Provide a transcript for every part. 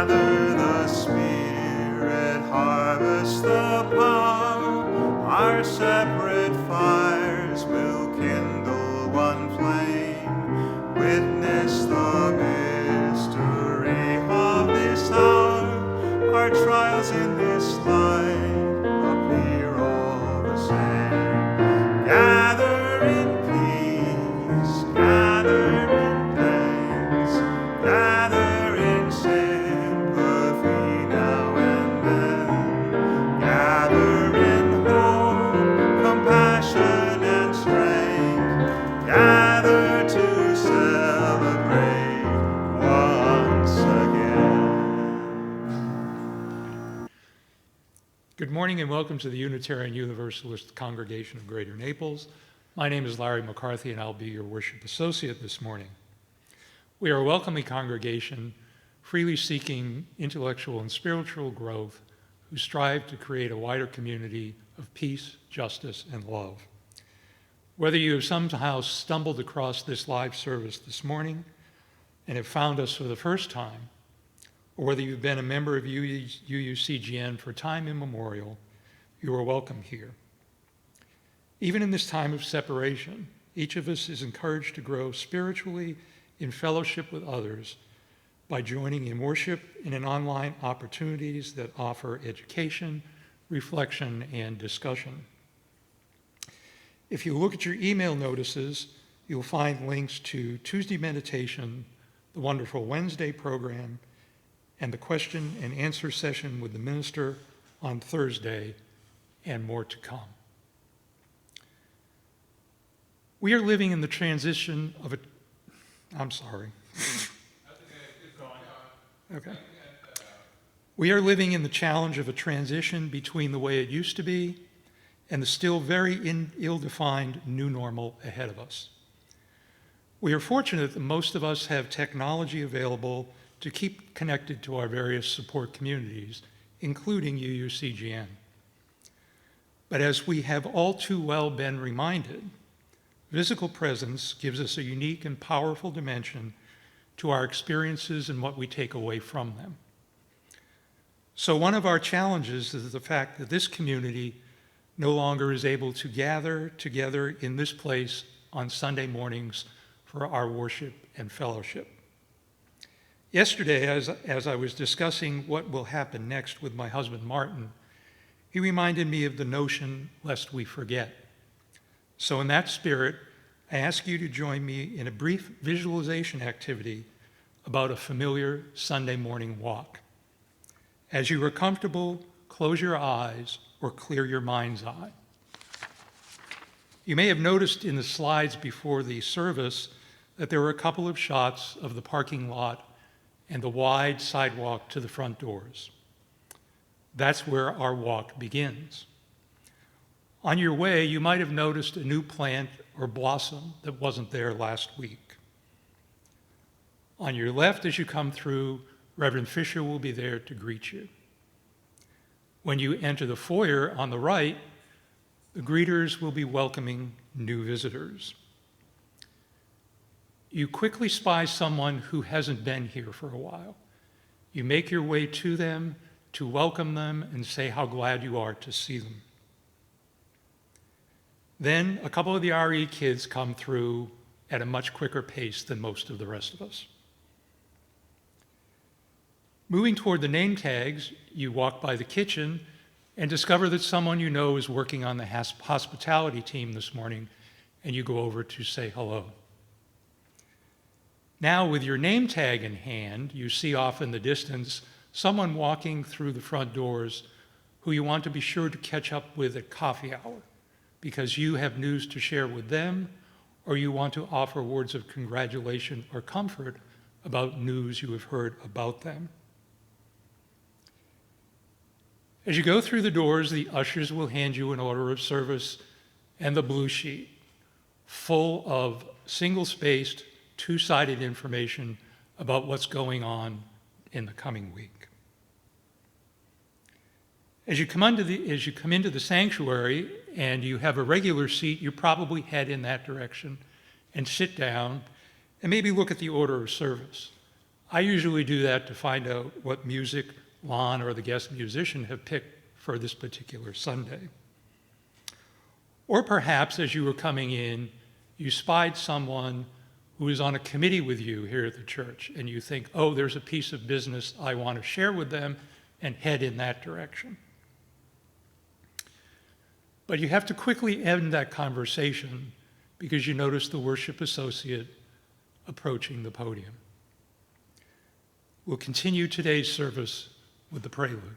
Gather the Spirit, harvest the power. Our separate fires will kindle one flame. Witness the mystery of this hour. Our trials in this life appear all the same. Gather in peace, gather in thanks, gather in sympathy now and then. Gather in hope, compassion and strength. Gather to celebrate once again. Good morning and welcome to the Unitarian Universalist Congregation of Greater Naples. My name is Larry McCarthy and I'll be your worship associate this morning. We are a welcoming congregation, freely seeking intellectual and spiritual growth, who strive to create a wider community of peace, justice, and love. Whether you have somehow stumbled across this live service this morning and have found us for the first time, or whether you've been a member of UUCGN for time immemorial, you are welcome here. Even in this time of separation, each of us is encouraged to grow spiritually in fellowship with others by joining in worship and in online opportunities that offer education, reflection, and discussion. If you look at your email notices, you'll find links to Tuesday meditation, the wonderful Wednesday program, and the question and answer session with the minister on Thursday, and more to come. We are living in the transition of a, I'm sorry. Okay. We are living in the challenge of a transition between the way it used to be and the still very ill-defined new normal ahead of us. We are fortunate that most of us have technology available to keep connected to our various support communities, including UUCGN. But as we have all too well been reminded, physical presence gives us a unique and powerful dimension to our experiences and what we take away from them. So one of our challenges is the fact that this community no longer is able to gather together in this place on Sunday mornings for our worship and fellowship. Yesterday, as I was discussing what will happen next with my husband, Martin, he reminded me of the notion lest we forget. So in that spirit, I ask you to join me in a brief visualization activity about a familiar Sunday morning walk. As you are comfortable, close your eyes or clear your mind's eye. You may have noticed in the slides before the service that there were a couple of shots of the parking lot and the wide sidewalk to the front doors. That's where our walk begins. On your way, you might have noticed a new plant or blossom that wasn't there last week. On your left, as you come through, Reverend Fisher will be there to greet you. When you enter the foyer on the right, the greeters will be welcoming new visitors. You quickly spy someone who hasn't been here for a while. You make your way to them to welcome them and say how glad you are to see them. Then a couple of the RE kids come through at a much quicker pace than most of the rest of us. Moving toward the name tags, you walk by the kitchen and discover that someone you know is working on the hospitality team this morning, and you go over to say hello. Now, with your name tag in hand, you see off in the distance someone walking through the front doors who you want to be sure to catch up with at coffee hour because you have news to share with them or you want to offer words of congratulation or comfort about news you have heard about them. As you go through the doors, the ushers will hand you an order of service and the blue sheet, full of single-spaced, two-sided information about what's going on in the coming week. As you come into the sanctuary and you have a regular seat, you probably head in that direction and sit down and maybe look at the order of service. I usually do that to find out what music Lon or the guest musician have picked for this particular Sunday. Or perhaps as you were coming in, you spied someone who is on a committee with you here at the church, and you think, oh, there's a piece of business I want to share with them, and head in that direction. But you have to quickly end that conversation because you notice the worship associate approaching the podium. We'll continue today's service with the prelude.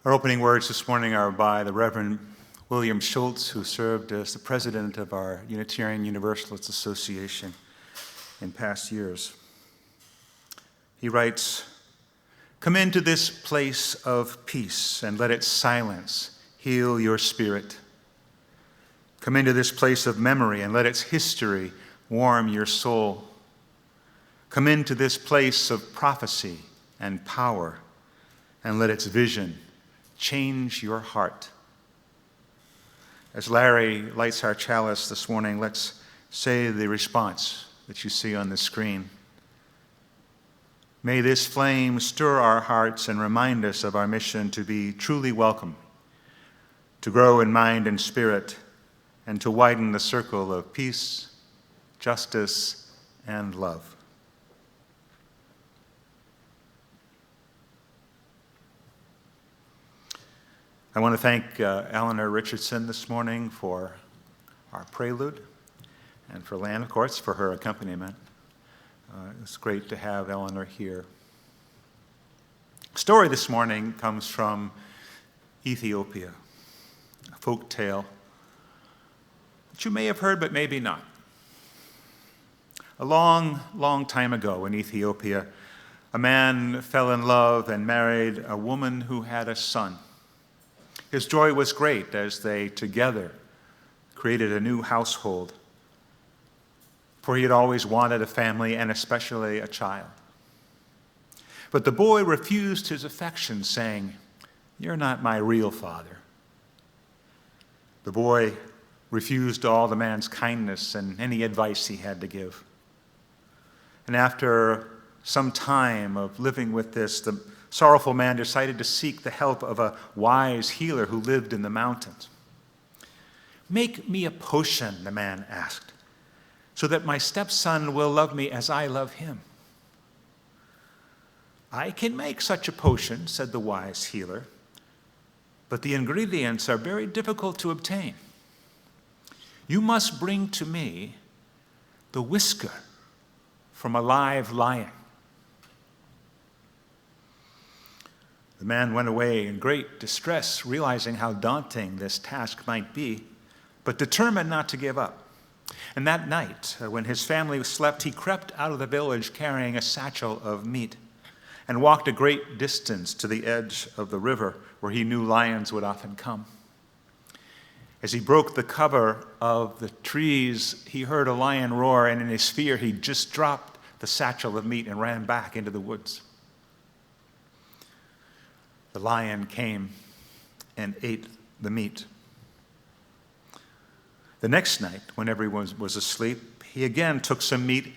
Our opening words this morning are by the Reverend William Schultz, who served as the president of our Unitarian Universalist Association in past years. He writes, "Come into this place of peace and let its silence heal your spirit. Come into this place of memory and let its history warm your soul. Come into this place of prophecy and power and let its vision change your heart." As Larry lights our chalice this morning, let's say the response that you see on the screen. May this flame stir our hearts and remind us of our mission to be truly welcome, to grow in mind and spirit, and to widen the circle of peace, justice, and love. I want to thank Eleanor Richardson this morning for our prelude, and for Lan, of course, for her accompaniment. It's great to have Eleanor here. The story this morning comes from Ethiopia, a folk tale that you may have heard, but maybe not. A long, long time ago in Ethiopia, a man fell in love and married a woman who had a son. His joy was great as they together created a new household, for he had always wanted a family and especially a child. But the boy refused his affection, saying, "You're not my real father." The boy refused all the man's kindness and any advice he had to give. And after some time of living with this, the sorrowful man decided to seek the help of a wise healer who lived in the mountains. "Make me a potion," the man asked, "so that my stepson will love me as I love him." "I can make such a potion," said the wise healer, "but the ingredients are very difficult to obtain. You must bring to me the whisker from a live lion." The man went away in great distress, realizing how daunting this task might be, but determined not to give up. And that night, when his family slept, he crept out of the village carrying a satchel of meat and walked a great distance to the edge of the river where he knew lions would often come. As he broke the cover of the trees, he heard a lion roar, and in his fear, he just dropped the satchel of meat and ran back into the woods. The lion came and ate the meat. The next night, when everyone was asleep, he again took some meat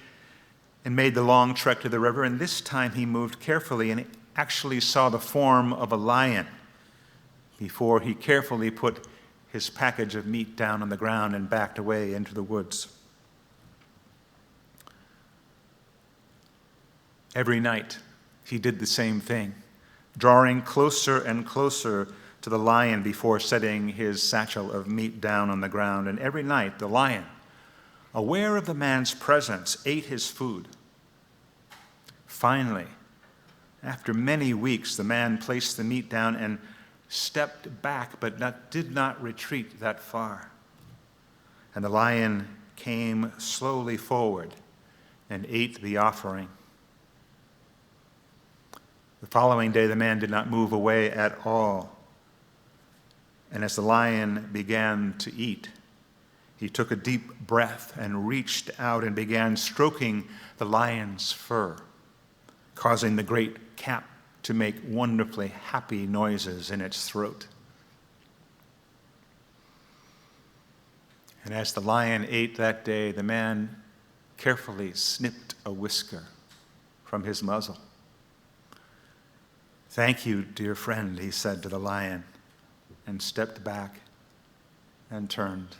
and made the long trek to the river, and this time he moved carefully and actually saw the form of a lion before he carefully put his package of meat down on the ground and backed away into the woods. Every night, he did the same thing, drawing closer and closer to the lion before setting his satchel of meat down on the ground. And every night, the lion, aware of the man's presence, ate his food. Finally, after many weeks, the man placed the meat down and stepped back, but did not retreat that far. And the lion came slowly forward and ate the offering. The following day, the man did not move away at all. And as the lion began to eat, he took a deep breath and reached out and began stroking the lion's fur, causing the great cat to make wonderfully happy noises in its throat. And as the lion ate that day, the man carefully snipped a whisker from his muzzle. "Thank you, dear friend," he said to the lion, and stepped back and turned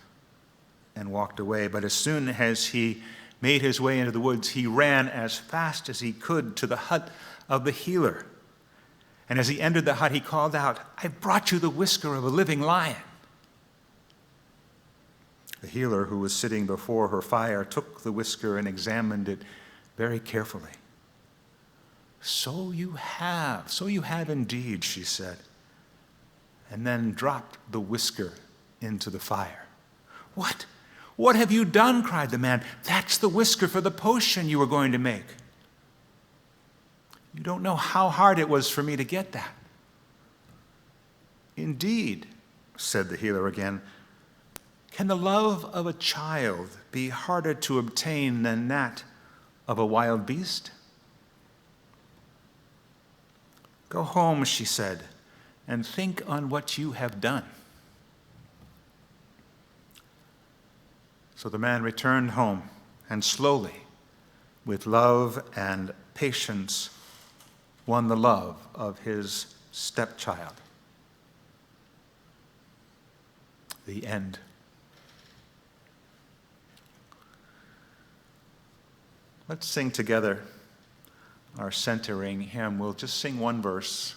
and walked away. But as soon as he made his way into the woods, he ran as fast as he could to the hut of the healer. And as he entered the hut, he called out, "I've brought you the whisker of a living lion." The healer, who was sitting before her fire, took the whisker and examined it very carefully. So you have indeed," she said, and then dropped the whisker into the fire. "What? What have you done?" cried the man. "That's the whisker for the potion you were going to make." "You don't know how hard it was for me to get that." "Indeed," said the healer again, "can the love of a child be harder to obtain than that of a wild beast?" "Go home," she said, "and think on what you have done." So the man returned home and slowly, with love and patience, won the love of his stepchild. The end. Let's sing together our centering hymn. We'll just sing one verse,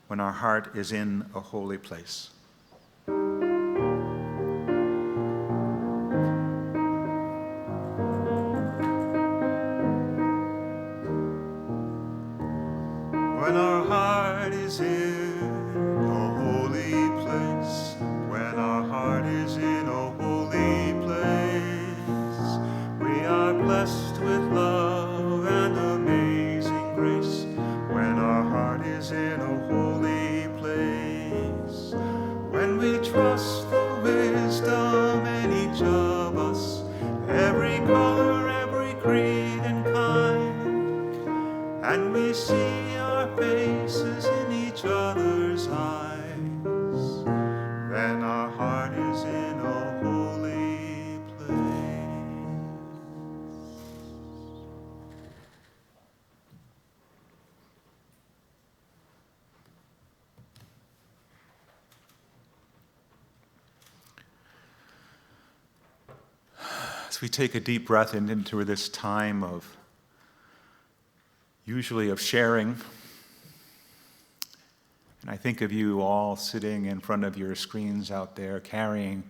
when our heart is in a holy place. When our heart is in a holy place, when our heart is in a holy place, we are blessed with love and amazing grace. When our heart is in a holy place, when we trust the wisdom in each of us, every color, every creed and kind, and we see our faces in each other's eyes, then our heart is in a holy place. As we take a deep breath into this time of usually of sharing. And I think of you all sitting in front of your screens out there, carrying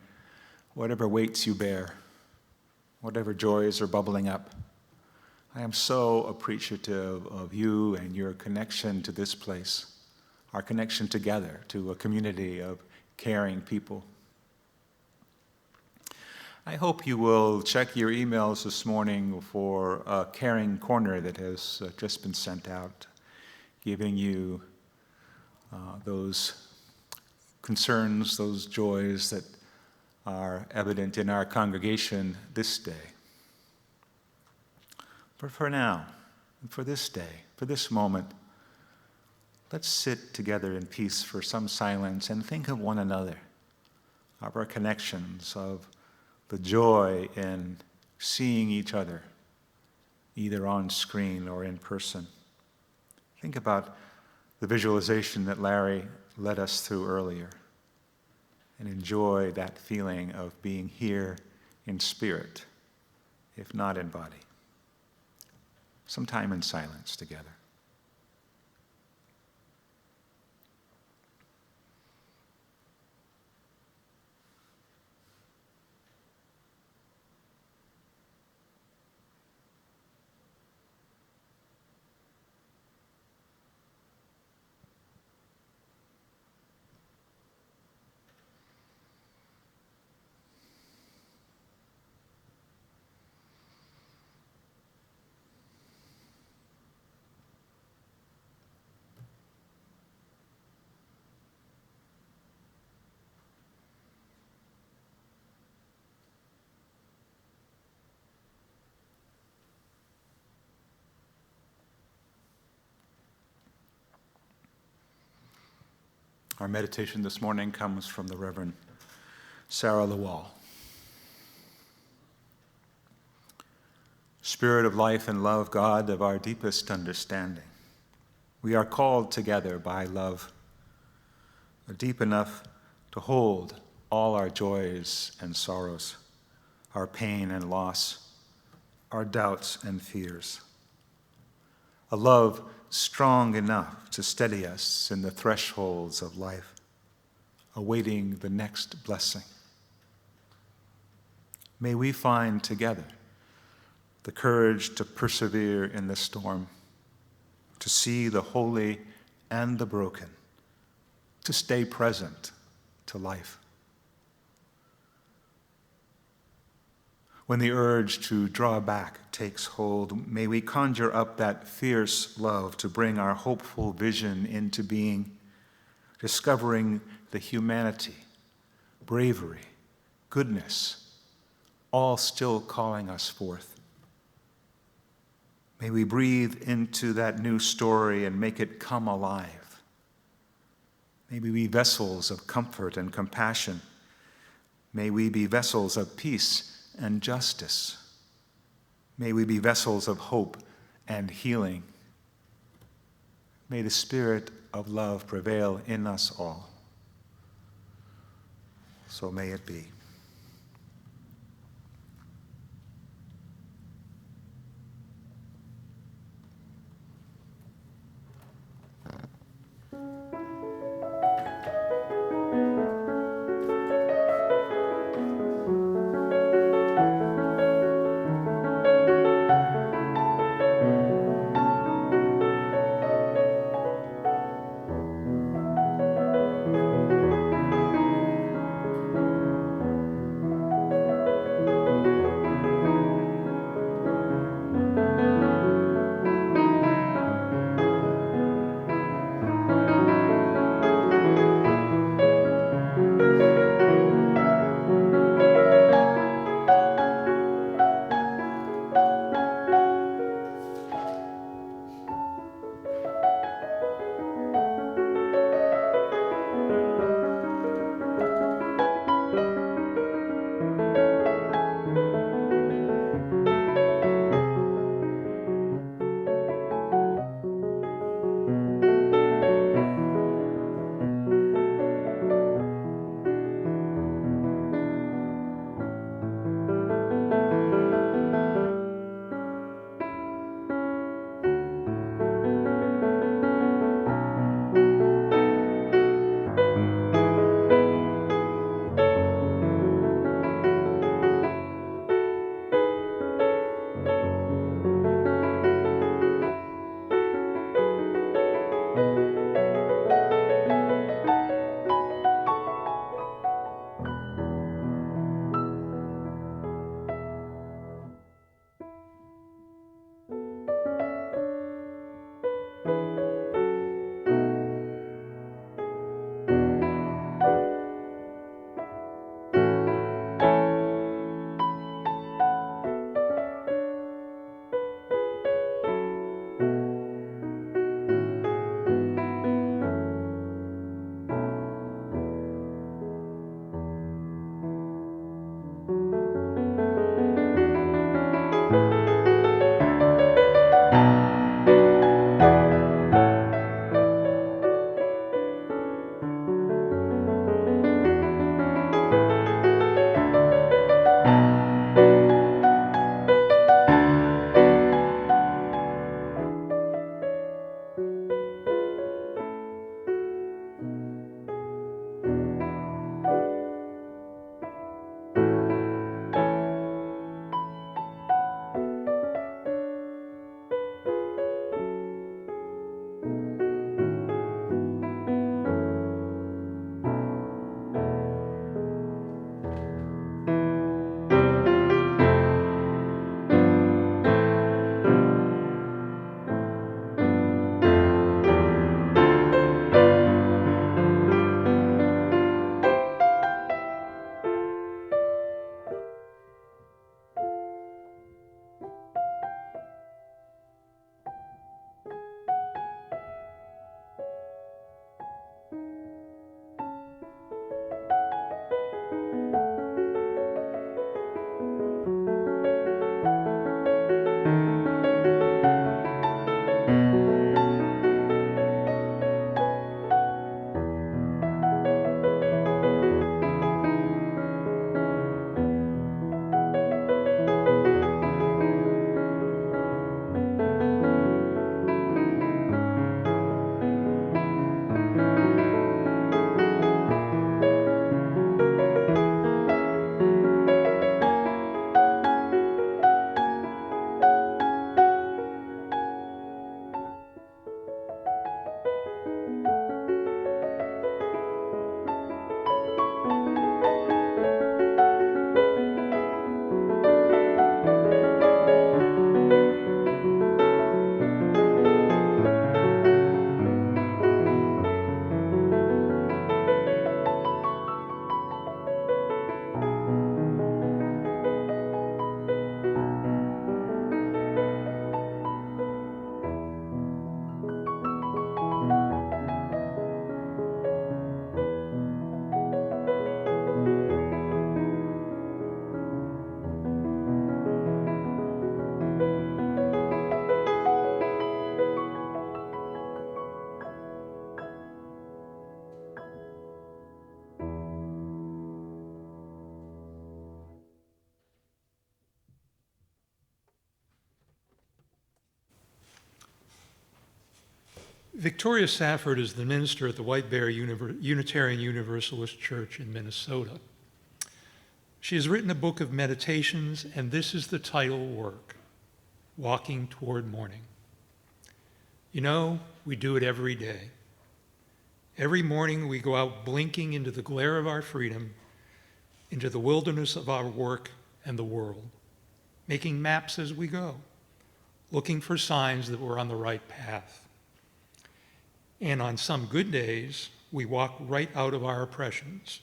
whatever weights you bear, whatever joys are bubbling up. I am so appreciative of you and your connection to this place, our connection together to a community of caring people. I hope you will check your emails this morning for a caring corner that has just been sent out, giving you those concerns, those joys that are evident in our congregation this day. But for now, for this day, for this moment, let's sit together in peace for some silence and think of one another, of our connections, of the joy in seeing each other, either on screen or in person. Think about the visualization that Larry led us through earlier, and enjoy that feeling of being here in spirit, if not in body. Some time in silence together. Our meditation this morning comes from the Reverend Sarah Lawal. Spirit of life and love, God of our deepest understanding, we are called together by love, deep enough to hold all our joys and sorrows, our pain and loss, our doubts and fears. A love strong enough to steady us in the thresholds of life, awaiting the next blessing. May we find together the courage to persevere in the storm, to see the holy and the broken, to stay present to life. When the urge to draw back takes hold, may we conjure up that fierce love to bring our hopeful vision into being, discovering the humanity, bravery, goodness, all still calling us forth. May we breathe into that new story and make it come alive. May we be vessels of comfort and compassion. May we be vessels of peace and justice. May we be vessels of hope and healing. May the spirit of love prevail in us all. So may it be. Victoria Safford is the minister at the White Bear Unitarian Universalist Church in Minnesota. She has written a book of meditations, and this is the title work, Walking Toward Morning. You know, we do it every day. Every morning we go out blinking into the glare of our freedom, into the wilderness of our work and the world, making maps as we go, looking for signs that we're on the right path. And on some good days, we walk right out of our oppressions,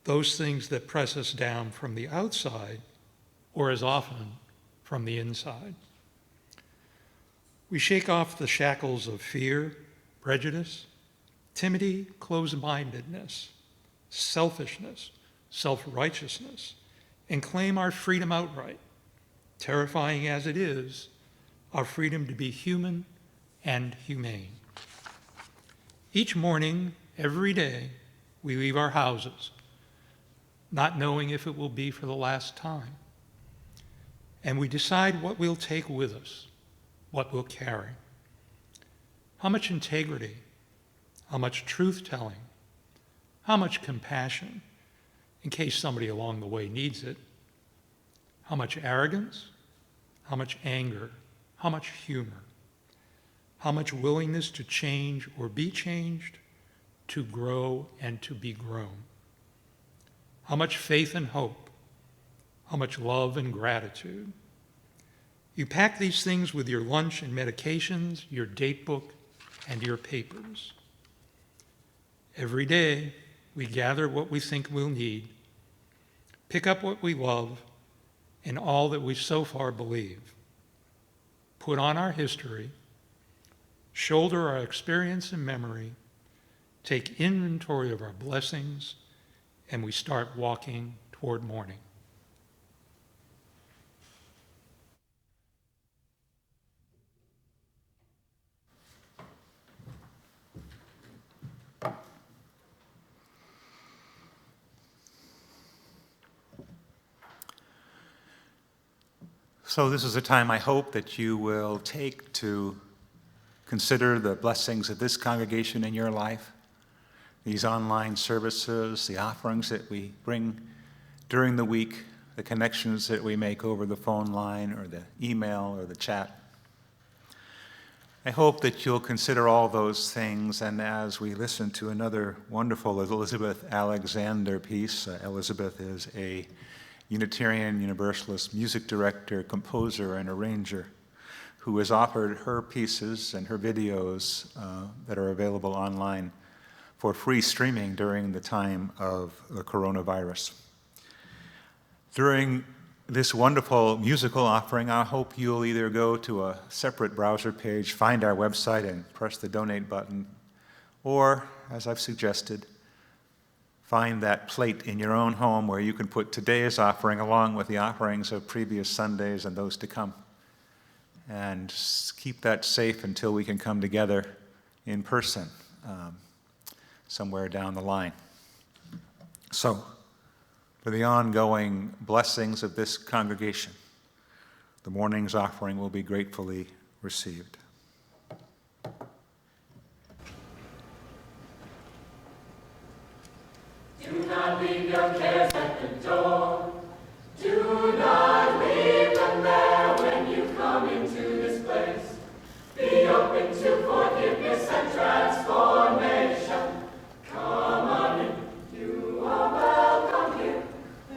those things that press us down from the outside, or as often, from the inside. We shake off the shackles of fear, prejudice, timidity, closed-mindedness, selfishness, self-righteousness, and claim our freedom outright, terrifying as it is, our freedom to be human and humane. Each morning, every day, we leave our houses, not knowing if it will be for the last time. And we decide what we'll take with us, what we'll carry. How much integrity, how much truth-telling, how much compassion, in case somebody along the way needs it, how much arrogance, how much anger, how much humor, how much willingness to change or be changed, to grow and to be grown, how much faith and hope, how much love and gratitude. You pack these things with your lunch and medications, your date book, and your papers. Every day, we gather what we think we'll need, pick up what we love, and all that we so far believe, put on our history, shoulder our experience and memory, take inventory of our blessings, and we start walking toward morning. So this is a time I hope that you will take to consider the blessings of this congregation in your life, these online services, the offerings that we bring during the week, the connections that we make over the phone line or the email or the chat. I hope that you'll consider all those things, and as we listen to another wonderful Elizabeth Alexander piece, Elizabeth is a Unitarian Universalist music director, composer, and arranger who has offered her pieces and her videos that are available online for free streaming during the time of the coronavirus. During this wonderful musical offering, I hope you'll either go to a separate browser page, find our website, and press the donate button, or, as I've suggested, find that plate in your own home where you can put today's offering along with the offerings of previous Sundays and those to come. And keep that safe until we can come together in person somewhere down the line. So, for the ongoing blessings of this congregation, the morning's offering will be gratefully received. Do not leave your cares at the door. Do not leave them there when you come into this place. Be open to forgiveness and transformation. Come on in, you are welcome here.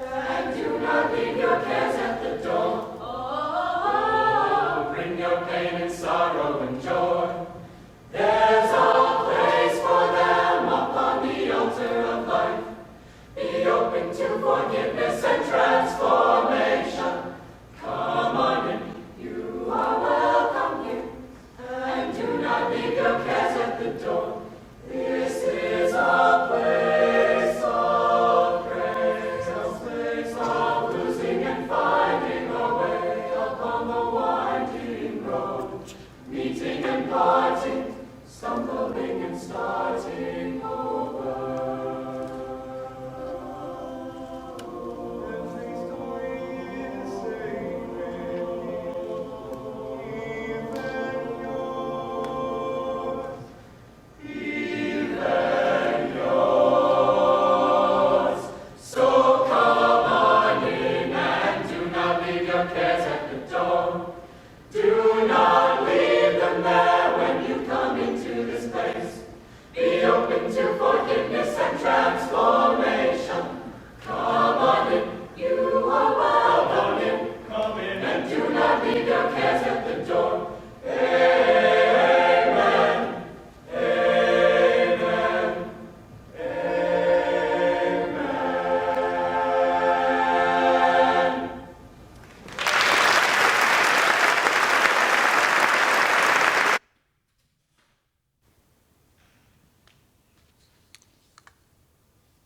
And do not leave your cares at the door. Oh, bring your pain and sorrow and joy. There's a place for them upon the altar of life. Be open to forgiveness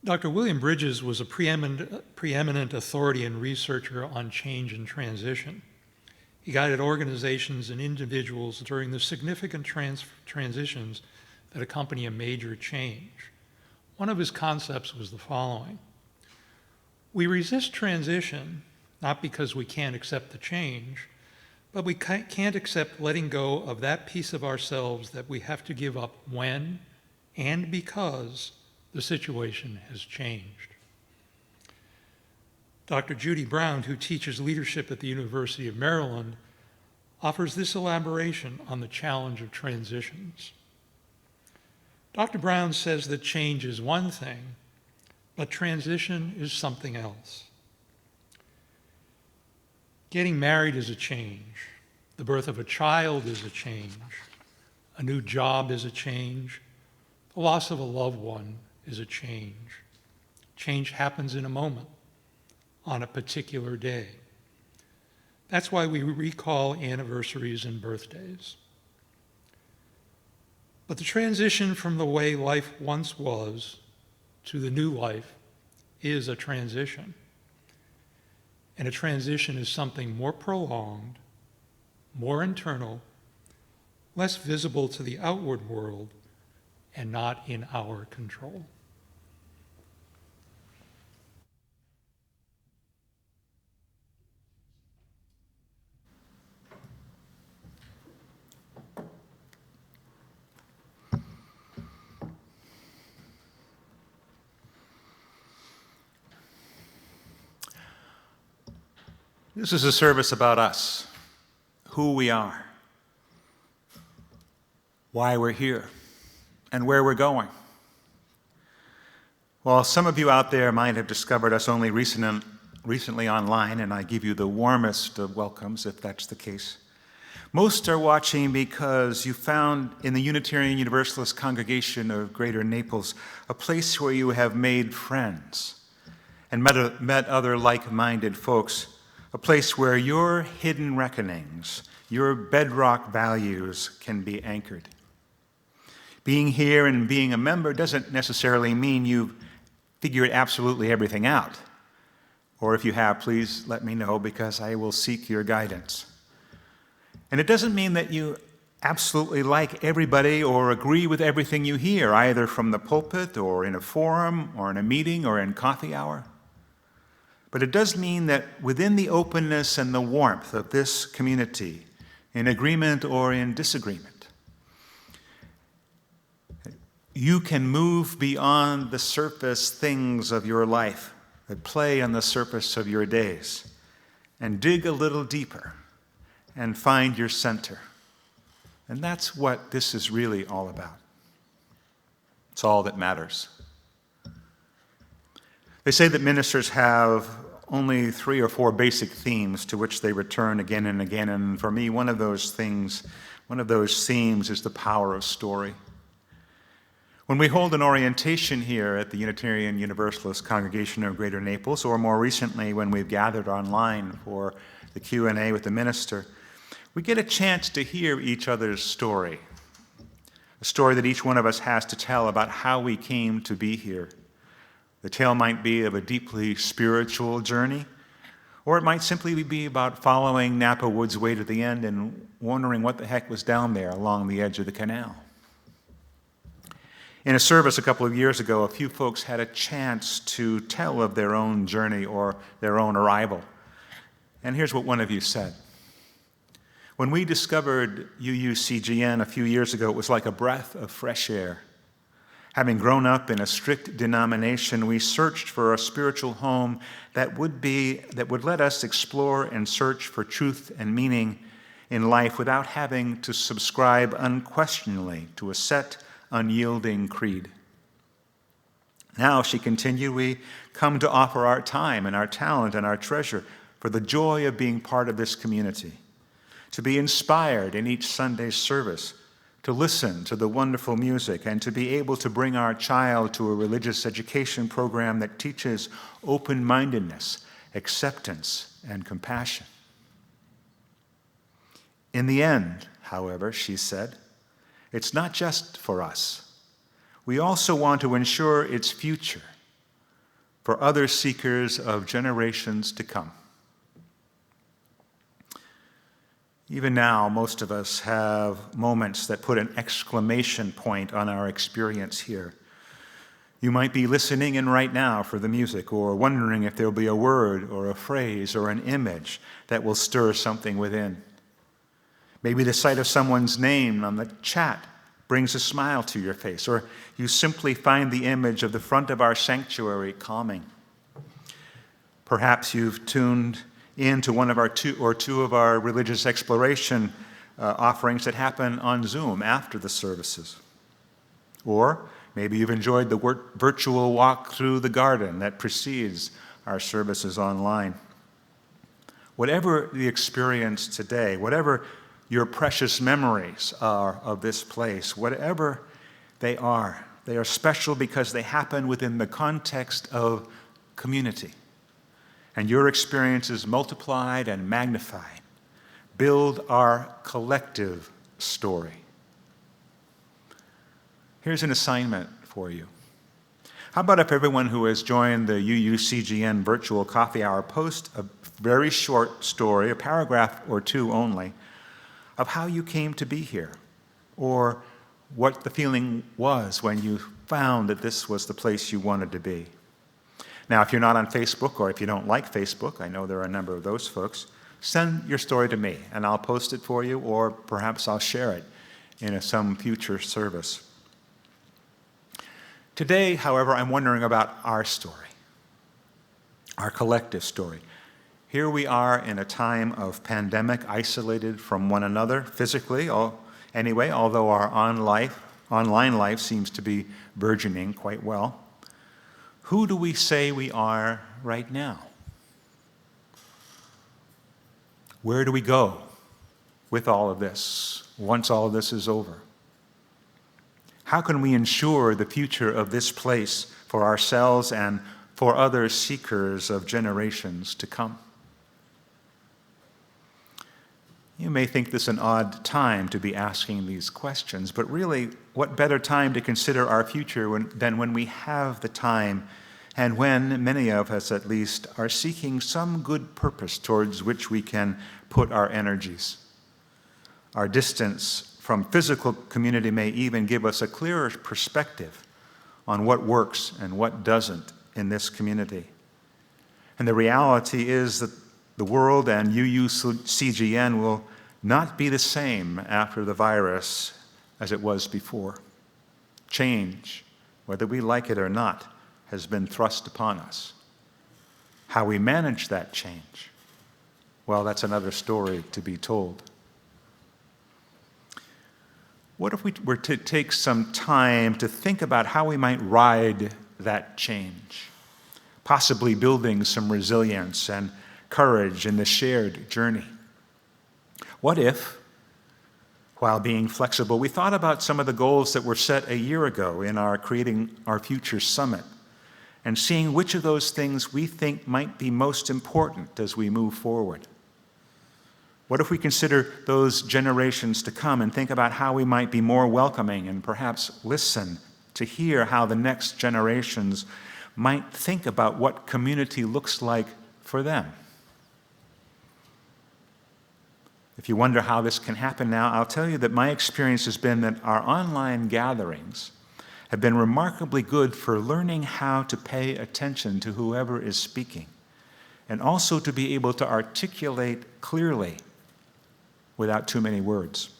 Dr. William Bridges was a preeminent authority and researcher on change and transition. He guided organizations and individuals during the significant transitions that accompany a major change. One of his concepts was the following: we resist transition not because we can't accept the change, but we can't accept letting go of that piece of ourselves that we have to give up when and because the situation has changed. Dr. Judy Brown, who teaches leadership at the University of Maryland, offers this elaboration on the challenge of transitions. Dr. Brown says that change is one thing, but transition is something else. Getting married is a change. The birth of a child is a change. A new job is a change. The loss of a loved one is a change. Change happens in a moment, on a particular day. That's why we recall anniversaries and birthdays. But the transition from the way life once was to the new life is a transition. And a transition is something more prolonged, more internal, less visible to the outward world, and not in our control. This is a service about us, who we are, why we're here, and where we're going. While some of you out there might have discovered us only recently online, and I give you the warmest of welcomes if that's the case, most are watching because you found in the Unitarian Universalist congregation of Greater Naples a place where you have made friends and met other like-minded folks, a place where your hidden reckonings, your bedrock values can be anchored. Being here and being a member doesn't necessarily mean you've figured absolutely everything out. Or if you have, please let me know because I will seek your guidance. And it doesn't mean that you absolutely like everybody or agree with everything you hear, either from the pulpit or in a forum or in a meeting or in coffee hour. But it does mean that within the openness and the warmth of this community, in agreement or in disagreement, you can move beyond the surface things of your life that play on the surface of your days and dig a little deeper and find your center. And that's what this is really all about. It's all that matters. They say that ministers have only 3 or 4 basic themes to which they return again and again, and for me, one of those themes is the power of story. When we hold an orientation here at the Unitarian Universalist Congregation of Greater Naples, or more recently when we've gathered online for the Q&A with the minister, we get a chance to hear each other's story, a story that each one of us has to tell about how we came to be here. The tale might be of a deeply spiritual journey, or it might simply be about following Napa Wood's way to the end and wondering what the heck was down there along the edge of the canal. In a service a couple of years ago, a few folks had a chance to tell of their own journey or their own arrival. And here's what one of you said. When we discovered UUCGN a few years ago, it was like a breath of fresh air. Having grown up in a strict denomination, we searched for a spiritual home that would let us explore and search for truth and meaning in life without having to subscribe unquestioningly to a set, unyielding creed. Now, she continued, we come to offer our time and our talent and our treasure for the joy of being part of this community, to be inspired in each Sunday service, to listen to the wonderful music, and to be able to bring our child to a religious education program that teaches open-mindedness, acceptance, and compassion. In the end, however, she said, it's not just for us. We also want to ensure its future for other seekers of generations to come. Even now, most of us have moments that put an exclamation point on our experience here. You might be listening in right now for the music, or wondering if there'll be a word or a phrase or an image that will stir something within. Maybe the sight of someone's name on the chat brings a smile to your face, or you simply find the image of the front of our sanctuary calming. Perhaps you've tuned into one of our two of our religious exploration offerings that happen on Zoom after the services. Or maybe you've enjoyed the virtual walk through the garden that precedes our services online. Whatever the experience today, whatever your precious memories are of this place, whatever they are special because they happen within the context of community. And your experiences multiplied and magnified build our collective story. Here's an assignment for you. How about if everyone who has joined the UUCGN virtual coffee hour post a very short story, a paragraph or two only, of how you came to be here, or what the feeling was when you found that this was the place you wanted to be. Now, if you're not on Facebook, or if you don't like Facebook, I know there are a number of those folks, send your story to me, and I'll post it for you, or perhaps I'll share it in some future service. Today, however, I'm wondering about our story, our collective story. Here we are in a time of pandemic, isolated from one another physically, anyway, although our online life seems to be burgeoning quite well. Who do we say we are right now? Where do we go with all of this once all of this is over? How can we ensure the future of this place for ourselves and for other seekers of generations to come? You may think this an odd time to be asking these questions, but really, what better time to consider our future than when we have the time, and when many of us at least are seeking some good purpose towards which we can put our energies. Our distance from physical community may even give us a clearer perspective on what works and what doesn't in this community. And the reality is that the world and UUCGN will not be the same after the virus as it was before. Change, whether we like it or not, has been thrust upon us. How we manage that change, well, that's another story to be told. What if we were to take some time to think about how we might ride that change, possibly building some resilience and courage in the shared journey? What if, while being flexible, we thought about some of the goals that were set a year ago in our Creating Our Future Summit, and seeing which of those things we think might be most important as we move forward? What if we consider those generations to come and think about how we might be more welcoming and perhaps listen to hear how the next generations might think about what community looks like for them? If you wonder how this can happen now, I'll tell you that my experience has been that our online gatherings have been remarkably good for learning how to pay attention to whoever is speaking, and also to be able to articulate clearly without too many words.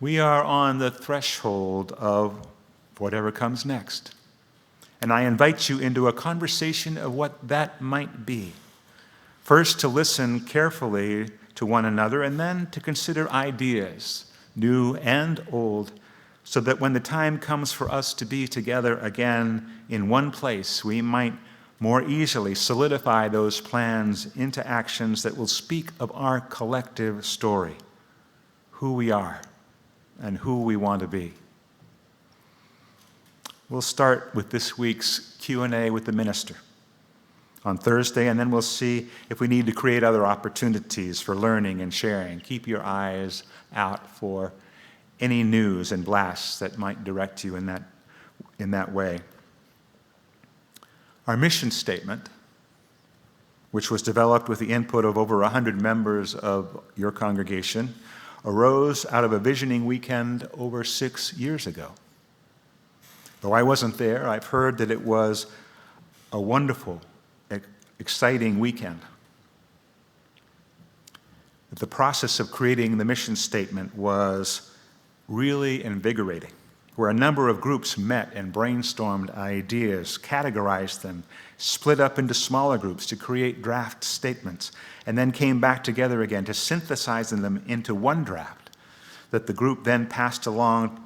We are on the threshold of whatever comes next, and I invite you into a conversation of what that might be. First, to listen carefully to one another, and then to consider ideas, new and old, so that when the time comes for us to be together again in one place, we might more easily solidify those plans into actions that will speak of our collective story, who we are and who we want to be. We'll start with this week's Q&A with the minister on Thursday, and then we'll see if we need to create other opportunities for learning and sharing. Keep your eyes out for any news and blasts that might direct you in that way. Our mission statement, which was developed with the input of over 100 members of your congregation, arose out of a visioning weekend over 6 years ago. Though I wasn't there, I've heard that it was a wonderful, exciting weekend. The process of creating the mission statement was really invigorating, where a number of groups met and brainstormed ideas, categorized them, split up into smaller groups to create draft statements, and then came back together again to synthesize them into one draft that the group then passed along,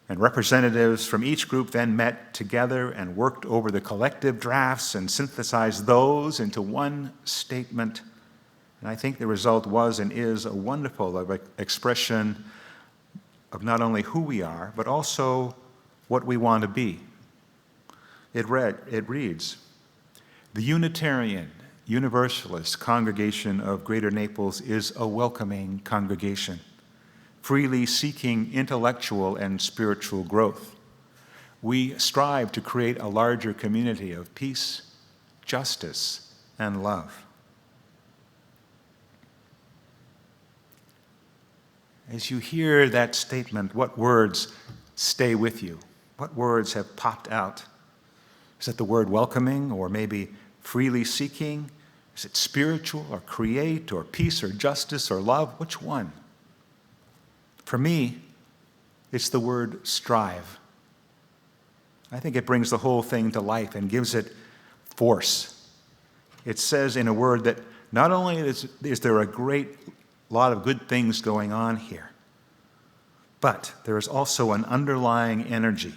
and representatives from each group then met together and worked over the collective drafts and synthesized those into one statement. And I think the result was and is a wonderful expression of not only who we are, but also what we want to be. It reads, "The Unitarian Universalist congregation of Greater Naples is a welcoming congregation, freely seeking intellectual and spiritual growth. We strive to create a larger community of peace, justice, and love." As you hear that statement, what words stay with you? What words have popped out? Is it the word welcoming, or maybe freely seeking? Is it spiritual or create or peace or justice or love? Which one? For me, it's the word strive. I think it brings the whole thing to life and gives it force. It says in a word that not only is there a great lot of good things going on here, but there is also an underlying energy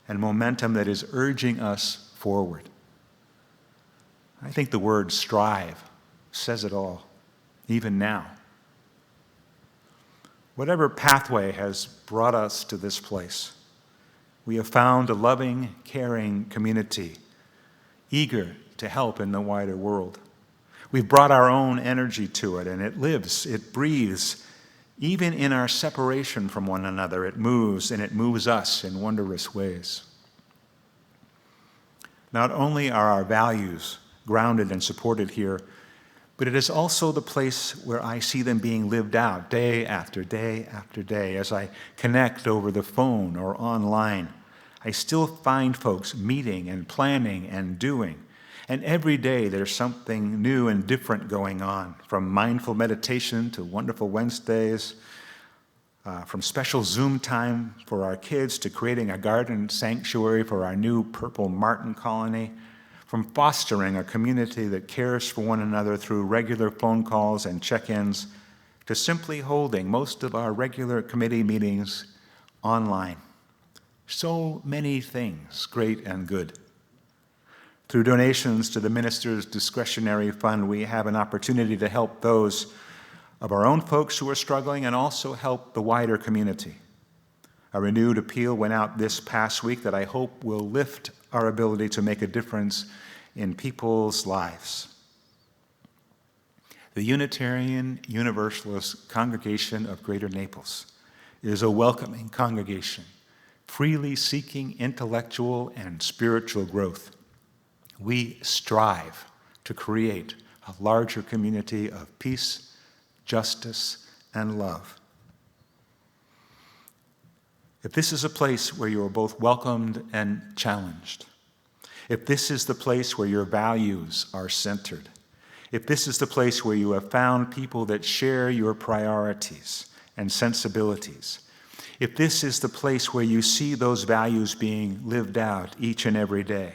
and momentum that is urging us forward. I think the word strive says it all, even now. Whatever pathway has brought us to this place, we have found a loving, caring community, eager to help in the wider world. We've brought our own energy to it, and it lives, it breathes. Even in our separation from one another, it moves, and it moves us in wondrous ways. Not only are our values grounded and supported here, but it is also the place where I see them being lived out day after day after day. As I connect over the phone or online, I still find folks meeting and planning and doing. And every day there's something new and different going on, from mindful meditation to wonderful Wednesdays, from special Zoom time for our kids to creating a garden sanctuary for our new purple martin colony, from fostering a community that cares for one another through regular phone calls and check-ins, to simply holding most of our regular committee meetings online. So many things, great and good. Through donations to the minister's discretionary fund, we have an opportunity to help those of our own folks who are struggling and also help the wider community. A renewed appeal went out this past week that I hope will lift our ability to make a difference in people's lives. The Unitarian Universalist congregation of Greater Naples is a welcoming congregation, freely seeking intellectual and spiritual growth. We strive to create a larger community of peace, justice, and love. If this is a place where you are both welcomed and challenged, if this is the place where your values are centered, if this is the place where you have found people that share your priorities and sensibilities, if this is the place where you see those values being lived out each and every day,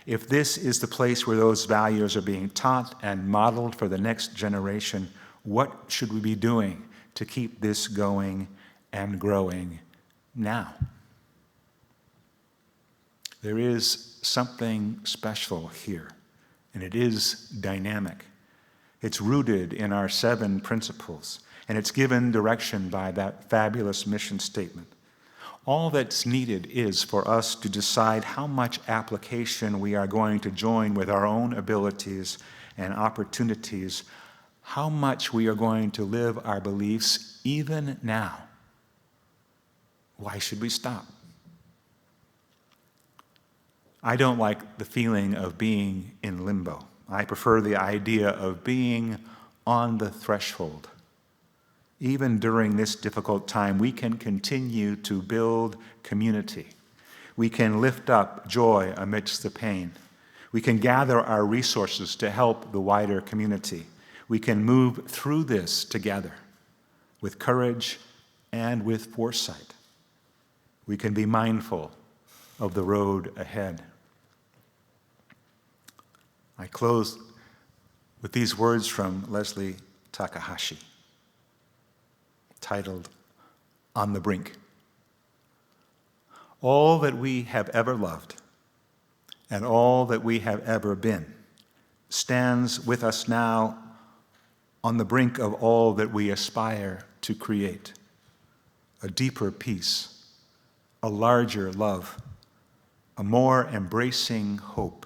if this is the place where those values are being taught and modeled for the next generation, what should we be doing to keep this going and growing now? There is something special here, and it is dynamic. It's rooted in our 7 principles, and it's given direction by that fabulous mission statement. All that's needed is for us to decide how much application we are going to join with our own abilities and opportunities, how much we are going to live our beliefs even now. Why should we stop? I don't like the feeling of being in limbo. I prefer the idea of being on the threshold. Even during this difficult time, we can continue to build community. We can lift up joy amidst the pain. We can gather our resources to help the wider community. We can move through this together with courage and with foresight. We can be mindful of the road ahead. I close with these words from Leslie Takahashi, titled, On the Brink. All that we have ever loved and all that we have ever been stands with us now on the brink of all that we aspire to create. A deeper peace, a larger love, a more embracing hope,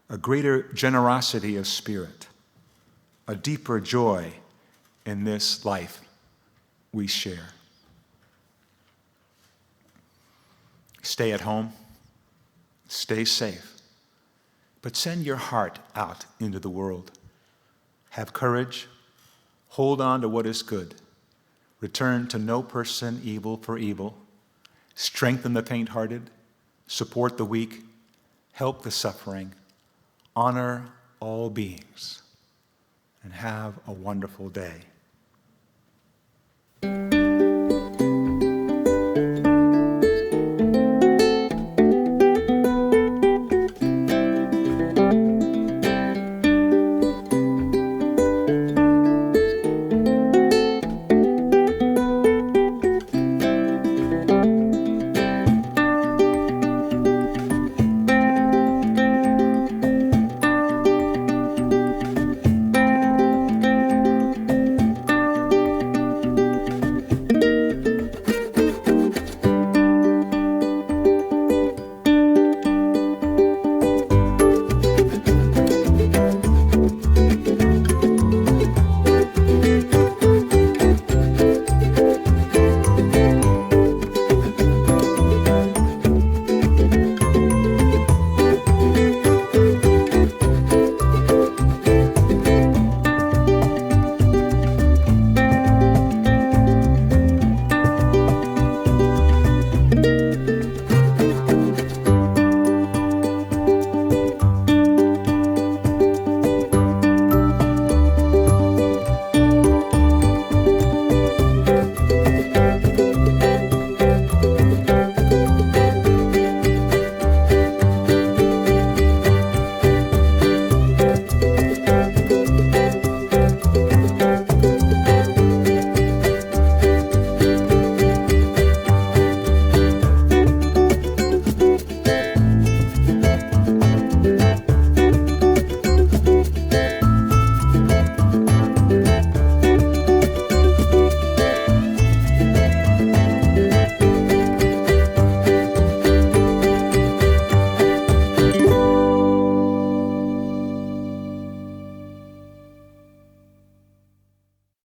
a greater generosity of spirit, a deeper joy in this life we share. Stay at home, stay safe, but send your heart out into the world. Have courage, hold on to what is good, return to no person evil for evil, strengthen the faint-hearted, support the weak, help the suffering, honor all beings, and have a wonderful day.